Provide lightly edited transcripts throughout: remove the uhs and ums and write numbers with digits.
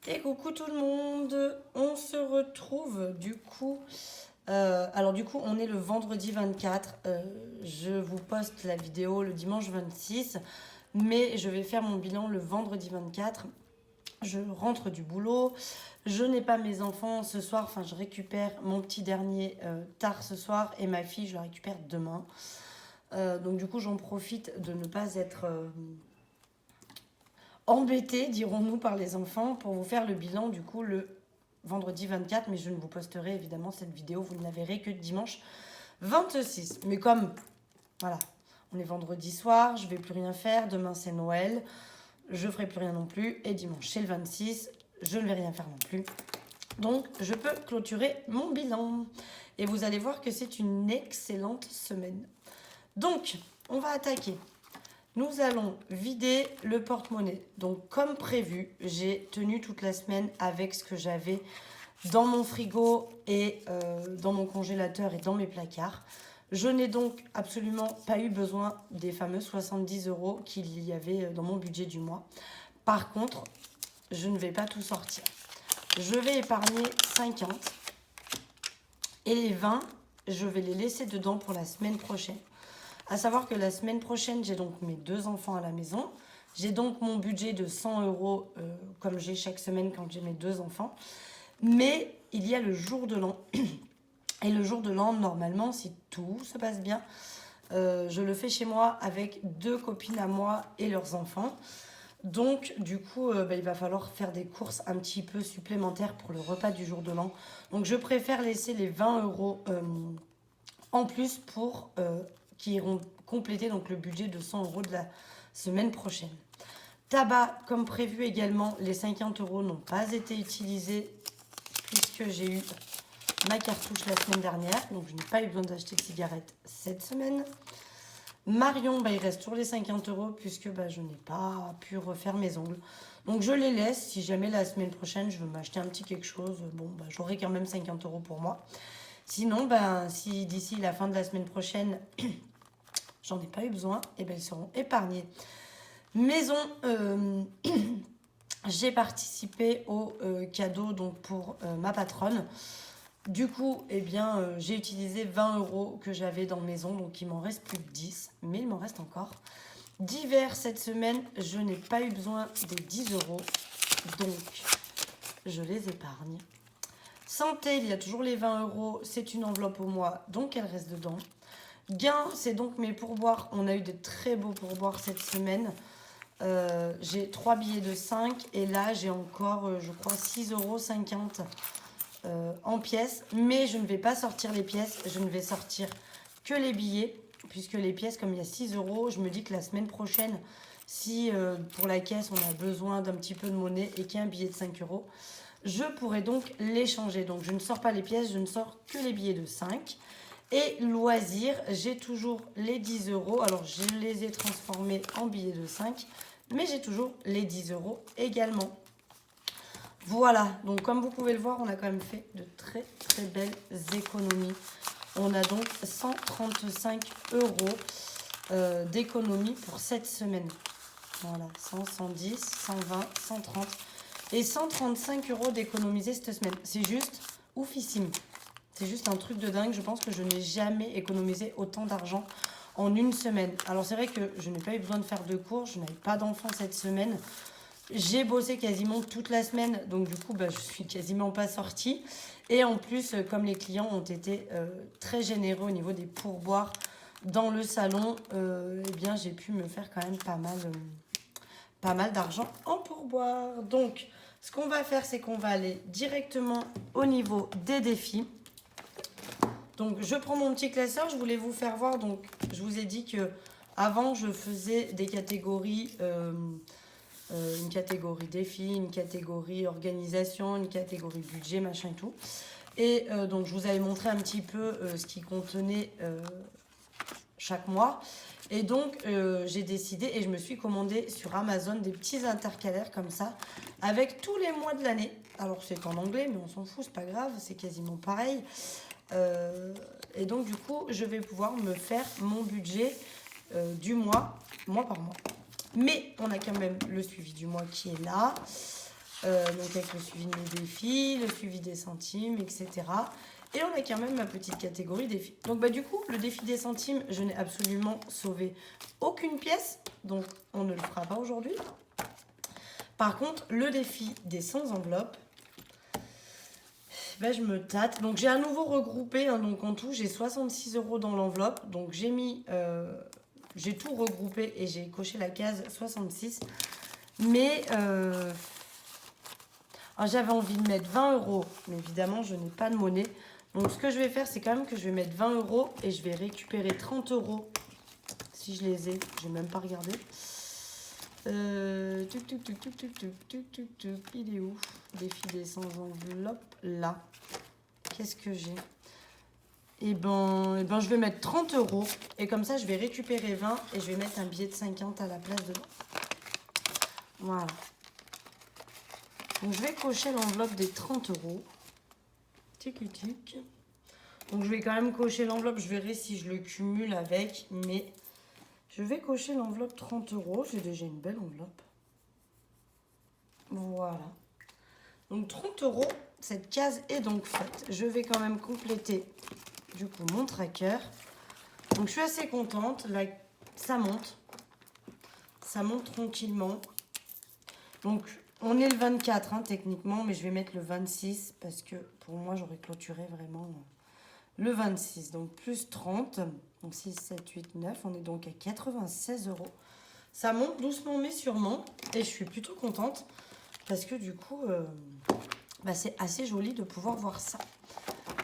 Et coucou tout le monde, on se retrouve du coup. Alors du coup, on est le vendredi 24. Je vous poste la vidéo le dimanche 26, mais je vais faire mon bilan le vendredi 24. Je rentre du boulot, je n'ai pas mes enfants ce soir, enfin je récupère mon petit dernier tard ce soir et ma fille je la récupère demain. Donc du coup j'en profite de ne pas être embêtée, dirons-nous, par les enfants pour vous faire le bilan du coup le vendredi 24, mais je ne vous posterai évidemment cette vidéo, vous ne la verrez que dimanche 26. Mais comme, voilà, on est vendredi soir, je ne vais plus rien faire, demain c'est Noël, je ne ferai plus rien non plus, et dimanche c'est le 26, je ne vais rien faire non plus. Donc je peux clôturer mon bilan. Et vous allez voir que c'est une excellente semaine. Donc, on va attaquer. Nous allons vider le porte-monnaie. Donc, comme prévu, j'ai tenu toute la semaine avec ce que j'avais dans mon frigo et dans mon congélateur et dans mes placards. Je n'ai donc absolument pas eu besoin des fameux 70 € qu'il y avait dans mon budget du mois. Par contre, je ne vais pas tout sortir. Je vais épargner 50 et les 20, je vais les laisser dedans pour la semaine prochaine. À savoir que la semaine prochaine, j'ai donc mes 2 enfants à la maison. J'ai donc mon budget de 100 € comme j'ai chaque semaine quand j'ai mes 2 enfants. Mais il y a le jour de l'an. Et le jour de l'an, normalement, si tout se passe bien, je le fais chez moi avec 2 copines à moi et leurs enfants. Donc, du coup, il va falloir faire des courses un petit peu supplémentaires pour le repas du jour de l'an. Donc, je préfère laisser les 20 € en plus pour qui iront compléter donc, le budget de 100 € de la semaine prochaine. Tabac, comme prévu également, les 50 € n'ont pas été utilisés puisque j'ai eu ma cartouche la semaine dernière. Donc, je n'ai pas eu besoin d'acheter de cigarettes cette semaine. Marion, il reste toujours les 50 € puisque je n'ai pas pu refaire mes ongles. Donc je les laisse. Si jamais la semaine prochaine je veux m'acheter un petit quelque chose, j'aurai quand même 50 € pour moi. Sinon, si d'ici la fin de la semaine prochaine, j'en ai pas eu besoin, ils seront épargnés. Maison, j'ai participé au cadeau donc, pour ma patronne. Du coup, j'ai utilisé 20 € que j'avais dans maison, donc il m'en reste plus de 10, mais il m'en reste encore. Divers, cette semaine, je n'ai pas eu besoin des 10 €, donc je les épargne. Santé, il y a toujours les 20 €, c'est une enveloppe au mois, donc elle reste dedans. Gain, c'est donc mes pourboires. On a eu de très beaux pourboires cette semaine. J'ai 3 billets de 5 et là j'ai encore, je crois, 6,50 € en pièces, mais je ne vais pas sortir les pièces, je ne vais sortir que les billets, puisque les pièces, comme il y a 6 €, je me dis que la semaine prochaine, si pour la caisse on a besoin d'un petit peu de monnaie et qu'il y a un billet de 5 €, je pourrais donc les changer. Donc je ne sors pas les pièces, je ne sors que les billets de 5. Et loisirs, j'ai toujours les 10 €, alors je les ai transformés en billets de 5, mais j'ai toujours les 10 € également. Voilà, donc comme vous pouvez le voir, on a quand même fait de très très belles économies. On a donc 135 € d'économie pour cette semaine. Voilà, 100, 110, 120, 130 et 135 € d'économiser cette semaine. C'est juste oufissime. C'est juste un truc de dingue. Je pense que je n'ai jamais économisé autant d'argent en une semaine. Alors c'est vrai que je n'ai pas eu besoin de faire de cours, je n'avais pas d'enfants cette semaine. J'ai bossé quasiment toute la semaine, donc du coup, je suis quasiment pas sortie. Et en plus, comme les clients ont été très généreux au niveau des pourboires dans le salon, j'ai pu me faire quand même pas mal d'argent en pourboire. Donc, ce qu'on va faire, c'est qu'on va aller directement au niveau des défis. Donc, je prends mon petit classeur. Je voulais vous faire voir. Donc, je vous ai dit que avant, je faisais des catégories. Une catégorie défi, une catégorie organisation, une catégorie budget, machin et tout. Et donc, je vous avais montré un petit peu ce qui contenait chaque mois. Et donc, j'ai décidé et je me suis commandé sur Amazon des petits intercalaires comme ça, avec tous les mois de l'année. Alors, c'est en anglais, mais on s'en fout, c'est pas grave, c'est quasiment pareil. Et donc, du coup, je vais pouvoir me faire mon budget du mois par mois. Mais on a quand même le suivi du mois qui est là. Donc avec le suivi de mes défis, le suivi des centimes, etc. Et on a quand même ma petite catégorie défis. Donc bah du coup, le défi des centimes, je n'ai absolument sauvé aucune pièce. Donc on ne le fera pas aujourd'hui. Par contre, le défi des 100 enveloppes, ben, je me tâte. Donc j'ai à nouveau regroupé. Hein, donc en tout, j'ai 66 € dans l'enveloppe. Donc j'ai mis... j'ai tout regroupé et j'ai coché la case 66. Mais j'avais envie de mettre 20 €. Mais évidemment, je n'ai pas de monnaie. Donc ce que je vais faire, c'est quand même que je vais mettre 20 € et je vais récupérer 30 € si je les ai. Je n'ai même pas regardé. Il est où? Défi des 100 enveloppes. Là. Qu'est-ce que j'ai? Eh ben, je vais mettre 30 € et comme ça, je vais récupérer 20 et je vais mettre un billet de 50 à la place de 20. Voilà. Donc je vais cocher l'enveloppe des 30 €. Tic-tic. Donc je vais quand même cocher l'enveloppe. Je verrai si je le cumule avec. Mais je vais cocher l'enveloppe 30 €. J'ai déjà une belle enveloppe. Voilà. Donc 30 €. Cette case est donc faite. Je vais quand même compléter du coup mon tracker. Donc je suis assez contente. Là, ça monte. Ça monte tranquillement. Donc on est le 24 hein, techniquement, mais je vais mettre le 26 parce que pour moi j'aurais clôturé vraiment le 26. Donc plus 30, donc 6, 7, 8, 9, on est donc à 96 €. Ça monte doucement mais sûrement et je suis plutôt contente parce que du coup c'est assez joli de pouvoir voir ça.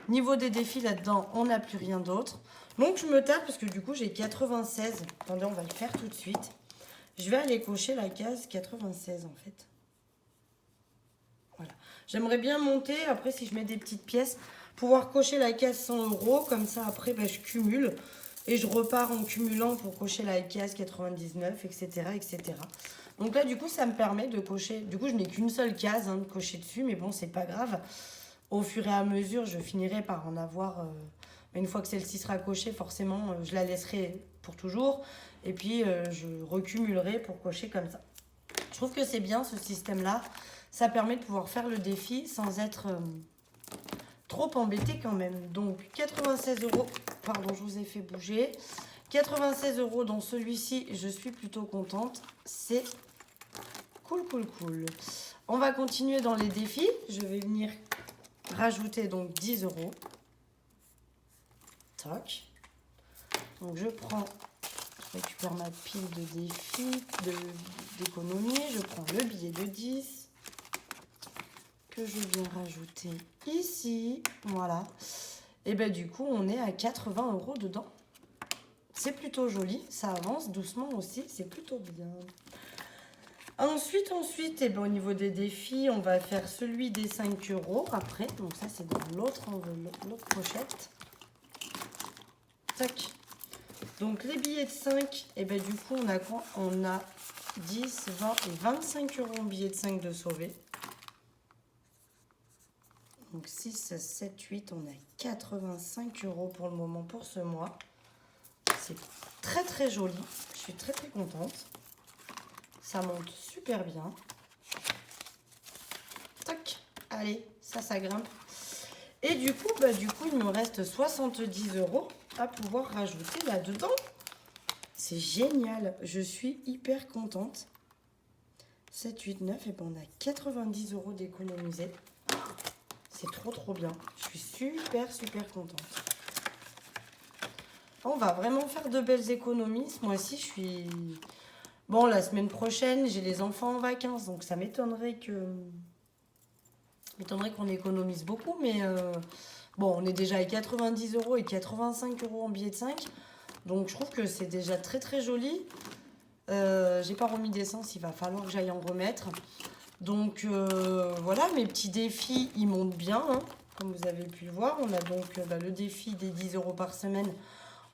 Niveau des défis là-dedans, on n'a plus rien d'autre. Donc je me tape parce que du coup j'ai 96. Attendez, on va le faire tout de suite. Je vais aller cocher la case 96 en fait. Voilà. J'aimerais bien monter, après si je mets des petites pièces, pouvoir cocher la case 100 €. Comme ça après je cumule et je repars en cumulant pour cocher la case 99, etc. etc. Donc là du coup ça me permet de cocher. Du coup je n'ai qu'une seule case de cocher dessus, mais bon c'est pas grave. Au fur et à mesure je finirai par en avoir... une fois que celle-ci sera cochée, forcément je la laisserai pour toujours. Et puis je recumulerai pour cocher comme ça. Je trouve que c'est bien ce système-là. Ça permet de pouvoir faire le défi sans être trop embêté quand même. Donc 96 €. Pardon, je vous ai fait bouger. 96 € dans celui-ci, je suis plutôt contente. C'est cool, cool, cool. On va continuer dans les défis. Je vais venir rajouter donc 10 €. Tac. Donc je prends... Je récupère ma pile de défis, d'économie. Je prends le billet de 10 que je viens rajouter ici. Voilà. Et bien du coup, on est à 80 € dedans. C'est plutôt joli. Ça avance doucement aussi. C'est plutôt bien. Ensuite, et ben, au niveau des défis, on va faire celui des 5 € après. Donc ça, c'est dans l'autre pochette. Tac. Donc les billets de 5, et ben du coup on a quoi? On a 10, 20 et 25 € en billets de 5 de sauver. Donc 6, 7, 8, on a 85 € pour le moment pour ce mois. C'est très très joli. Je suis très très contente. Ça monte super bien. Tac. Allez, ça grimpe. Et du coup, il me reste 70 € à pouvoir rajouter là-dedans. C'est génial. Je suis hyper contente. 7, 8, 9. Et ben on a 90 € d'économiser. C'est trop, trop bien. Je suis super, super contente. On va vraiment faire de belles économies. Ce mois-ci, je suis... Bon, la semaine prochaine, j'ai les enfants en vacances. Donc, ça m'étonnerait qu'on économise beaucoup. Mais bon, on est déjà à 90 € et 85 € en billets de 5. Donc, je trouve que c'est déjà très, très joli. J'ai pas remis d'essence. Il va falloir que j'aille en remettre. Donc, voilà, mes petits défis, ils montent bien. Comme vous avez pu le voir. On a donc le défi des 10 € par semaine.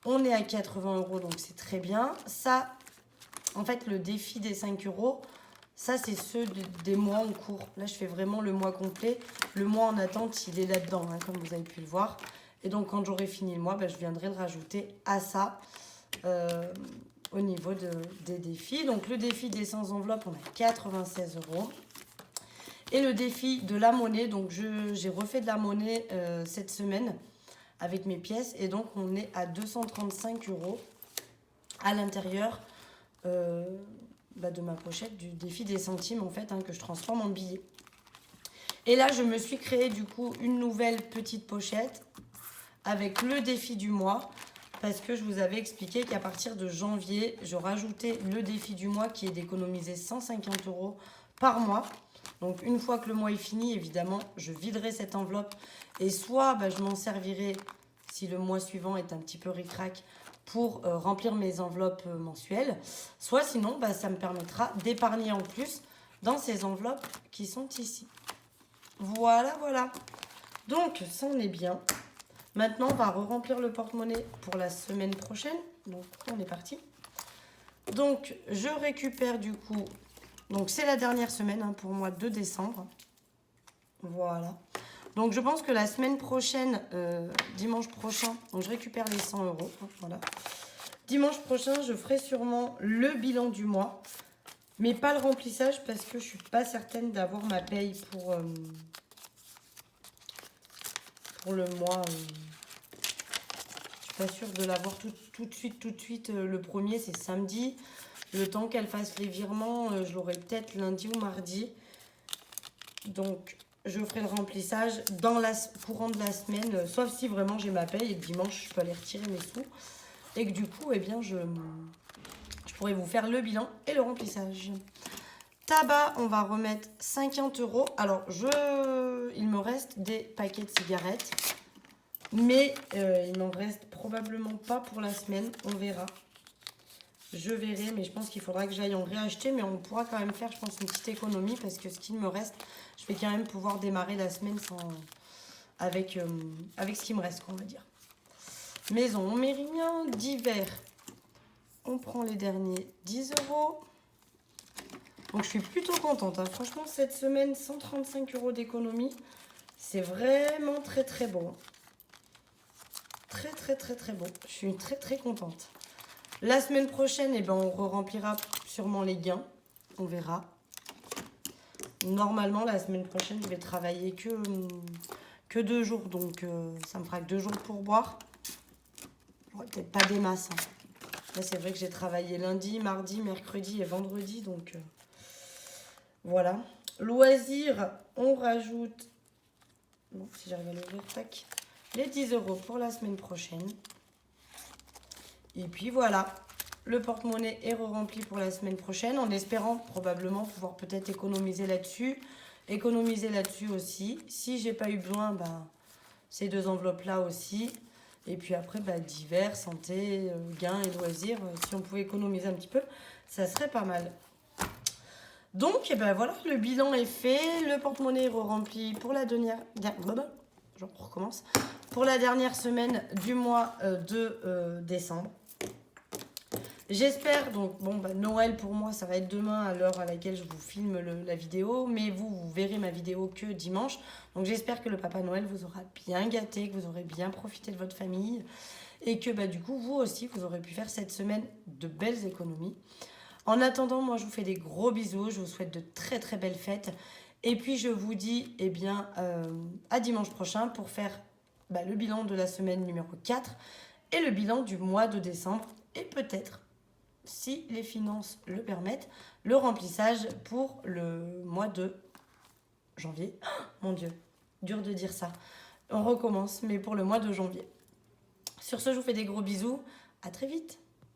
On est à 80 €, donc c'est très bien. Ça, en fait, le défi des 5 €, ça, c'est ceux des mois en cours. Là, je fais vraiment le mois complet. Le mois en attente, il est là-dedans, comme vous avez pu le voir. Et donc, quand j'aurai fini le mois, je viendrai le rajouter à ça au niveau des défis. Donc, le défi des 100 enveloppes, on a 96 €. Et le défi de la monnaie, donc j'ai refait de la monnaie cette semaine avec mes pièces. Et donc on est à 235 € à l'intérieur de ma pochette du défi des centimes en fait, que je transforme en billets. Et là je me suis créé du coup une nouvelle petite pochette avec le défi du mois. Parce que je vous avais expliqué qu'à partir de janvier, je rajoutais le défi du mois qui est d'économiser 150 € par mois. Donc une fois que le mois est fini, évidemment, je viderai cette enveloppe. Et soit je m'en servirai, si le mois suivant est un petit peu ric-rac, pour remplir mes enveloppes mensuelles. Soit sinon, ça me permettra d'épargner en plus dans ces enveloppes qui sont ici. Voilà, voilà. Donc, ça en est bien. Maintenant, on va re-remplir le porte-monnaie pour la semaine prochaine. Donc, on est parti. Donc, je récupère du coup... Donc, c'est la dernière semaine pour moi de décembre. Voilà. Donc, je pense que la semaine prochaine, dimanche prochain, donc je récupère les 100 €. Voilà. Dimanche prochain, je ferai sûrement le bilan du mois. Mais pas le remplissage parce que je ne suis pas certaine d'avoir ma paye pour le mois... Pas sûre de l'avoir tout de suite. Le premier, c'est samedi. Le temps qu'elle fasse les virements, je l'aurai peut-être lundi ou mardi. Donc, je ferai le remplissage dans la courant de la semaine. Sauf si vraiment j'ai ma paye et que dimanche, je peux aller retirer mes sous. Et que du coup, eh bien, je pourrai vous faire le bilan et le remplissage. Tabac, on va remettre 50 €. Alors, il me reste des paquets de cigarettes. Mais il n'en reste probablement pas pour la semaine. On verra. Je verrai, mais je pense qu'il faudra que j'aille en réacheter. Mais on pourra quand même faire, je pense, une petite économie. Parce que ce qu'il me reste, je vais quand même pouvoir démarrer la semaine avec ce qui me reste, on va dire. Maison, on met rien. D'hiver, on prend les derniers 10 €. Donc je suis plutôt contente. Franchement, cette semaine, 135 € d'économie. C'est vraiment très très beau. Très beau. Je suis très contente. La semaine prochaine, on remplira sûrement les gains. On verra. Normalement, la semaine prochaine, je vais travailler que 2 jours. Donc, ça me fera que 2 jours pour boire. Peut-être pas des masses. Là, c'est vrai que j'ai travaillé lundi, mardi, mercredi et vendredi. Donc, voilà. Loisirs, on rajoute... Bon, si j'arrive à l'ouvrir, tac. Les 10 € pour la semaine prochaine. Et puis voilà, le porte-monnaie est rempli pour la semaine prochaine en espérant probablement pouvoir peut-être économiser là-dessus. Économiser là-dessus aussi. Si j'ai pas eu besoin, ces 2 enveloppes-là aussi. Et puis après, divers, santé, gains et loisirs. Si on pouvait économiser un petit peu, ça serait pas mal. Donc, voilà, le bilan est fait. Le porte-monnaie est rempli pour la dernière... On recommence. Pour la dernière semaine du mois de décembre. J'espère, donc, Noël pour moi, ça va être demain à l'heure à laquelle je vous filme la vidéo. Mais vous verrez ma vidéo que dimanche. Donc, j'espère que le Papa Noël vous aura bien gâté, que vous aurez bien profité de votre famille. Et que, du coup, vous aussi, vous aurez pu faire cette semaine de belles économies. En attendant, moi, je vous fais des gros bisous. Je vous souhaite de très belles fêtes. Et puis, je vous dis, à dimanche prochain pour faire le bilan de la semaine numéro 4 et le bilan du mois de décembre. Et peut-être, si les finances le permettent, le remplissage pour le mois de janvier. Oh, mon Dieu, dur de dire ça. On recommence, mais pour le mois de janvier. Sur ce, je vous fais des gros bisous. À très vite.